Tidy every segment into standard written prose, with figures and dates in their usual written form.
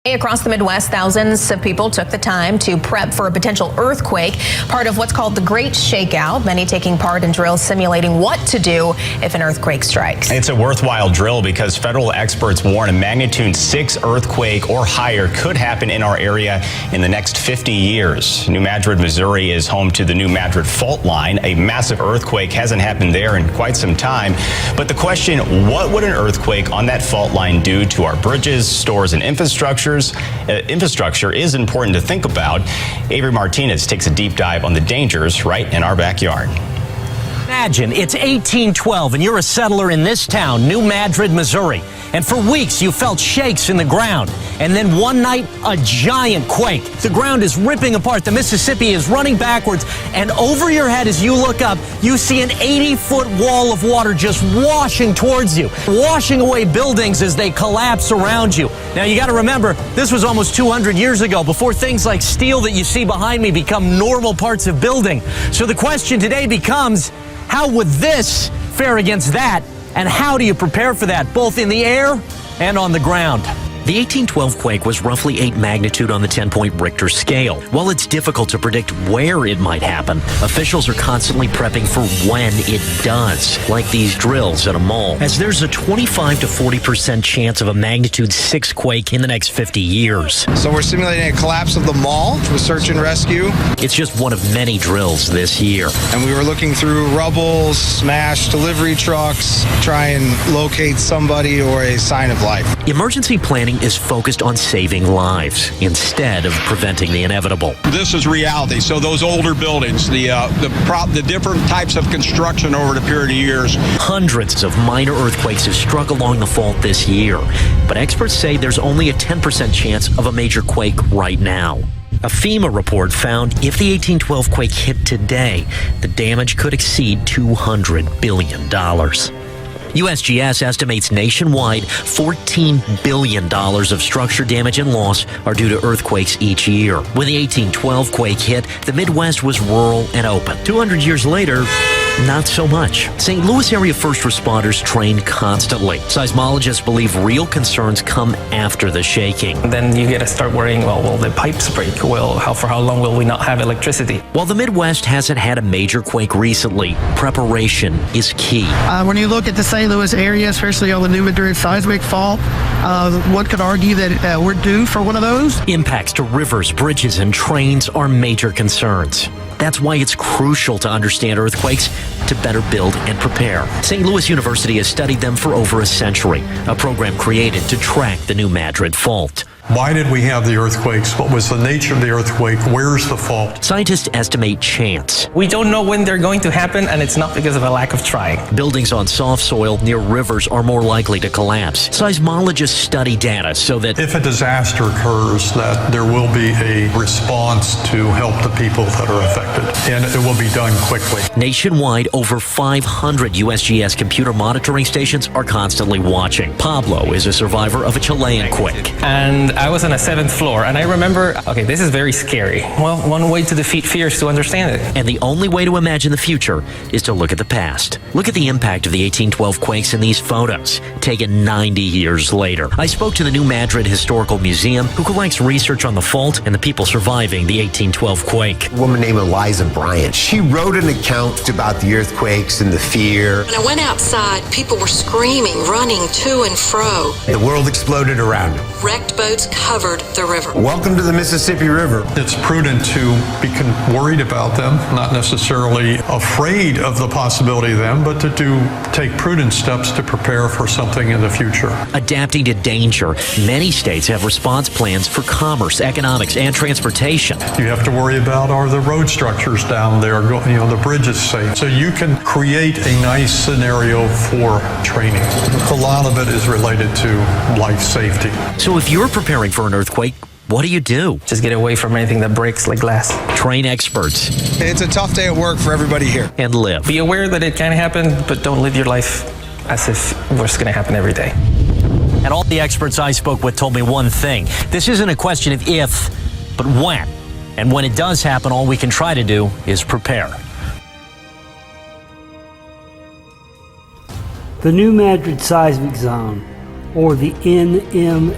Across the Midwest, thousands of people took the time to prep for a potential earthquake, part of what's called the Great Shakeout. Many taking part in drills simulating what to do if an earthquake strikes. It's a worthwhile drill because federal experts warn a magnitude 6 earthquake or higher could happen in our area in the next 50 years. New Madrid, Missouri is home to the New Madrid fault line. A massive earthquake hasn't happened there in quite some time. But the question, what would an earthquake on that fault line do to our bridges, stores, and infrastructure is important to think about. Avery Martinez takes a deep dive on the dangers right in our backyard. Imagine it's 1812 and you're a settler in this town, New Madrid, Missouri. And for weeks you felt shakes in the ground. And then one night, a giant quake. The ground is ripping apart. The Mississippi is running backwards. And over your head as you look up, you see an 80-foot wall of water just washing towards you, washing away buildings as they collapse around you. Now you got to remember, this was almost 200 years ago, before things like steel that you see behind me become normal parts of building. So the question today becomes, how would this fare against that? And how do you prepare for that, both in the air and on the ground? The 1812 quake was roughly 8 magnitude on the 10-point Richter scale. While it's difficult to predict where it might happen, officials are constantly prepping for when it does, like these drills at a mall, as there's a 25 to 40% chance of a magnitude 6 quake in the next 50 years. So we're simulating a collapse of the mall with search and rescue. It's just one of many drills this year. And we were looking through rubble, smashed delivery trucks, try and locate somebody or a sign of life. Emergency planning is focused on saving lives instead of preventing the inevitable. This is reality. So those older buildings, the different types of construction over the period of years. Hundreds of minor earthquakes have struck along the fault this year, but experts say there's only a 10% chance of a major quake right now. A FEMA report found if the 1812 quake hit today, the damage could exceed $200 billion. USGS estimates nationwide $14 billion of structure damage and loss are due to earthquakes each year. When the 1812 quake hit, the Midwest was rural and open. 200 years later, not so much. St. Louis area first responders train constantly. Seismologists believe real concerns come after the shaking. Then you got to start worrying, well, will the pipes break? Well, for how long will we not have electricity? While the Midwest hasn't had a major quake recently, preparation is key. When you look at the St. Louis area, especially on the New Madrid seismic fault, one could argue that we're due for one of those. Impacts to rivers, bridges, and trains are major concerns. That's why it's crucial to understand earthquakes to better build and prepare. St. Louis University has studied them for over a century, a program created to track the New Madrid fault. Why did we have the earthquakes? What was the nature of the earthquake? Where's the fault? Scientists estimate chance. We don't know when they're going to happen, and it's not because of a lack of trying. Buildings on soft soil near rivers are more likely to collapse. Seismologists study data so that if a disaster occurs, that there will be a response to help the people that are affected, and it will be done quickly. Nationwide, over 500 USGS computer monitoring stations are constantly watching. Pablo is a survivor of a Chilean quake. And I was on a 7th floor, and I remember, okay, this is very scary. Well, one way to defeat fear is to understand it. And the only way to imagine the future is to look at the past. Look at the impact of the 1812 quakes in these photos, taken 90 years later. I spoke to the New Madrid Historical Museum, who collects research on the fault and the people surviving the 1812 quake. A woman named Eliza Bryant. She wrote an account about the earthquakes and the fear. When I went outside, people were screaming, running to and fro. The world exploded around them. Wrecked boats covered the river. Welcome to the Mississippi River. It's prudent to be worried about them, not necessarily afraid of the possibility of them, but to take prudent steps to prepare for something in the future. Adapting to danger, many states have response plans for commerce, economics, and transportation. You have to worry about, are the road structures down there, the bridges safe? So you can create a nice scenario for training. A lot of it is related to life safety. So if you're preparing for an earthquake, what do? Just get away from anything that breaks like glass. Train experts. It's a tough day at work for everybody here. And live. Be aware that it can happen, but don't live your life as if it's going to happen every day. And all the experts I spoke with told me one thing. This isn't a question of if, but when. And when it does happen, all we can try to do is prepare. The New Madrid Seismic Zone, or the NMSZ,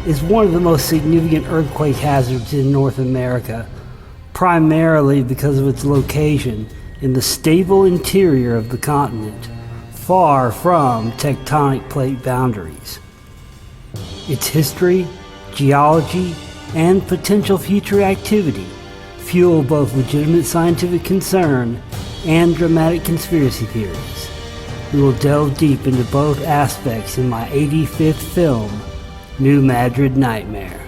is one of the most significant earthquake hazards in North America, primarily because of its location in the stable interior of the continent, far from tectonic plate boundaries. Its history, geology, and potential future activity fuel both legitimate scientific concern and dramatic conspiracy theories. We will delve deep into both aspects in my 85th film, New Madrid Nightmare.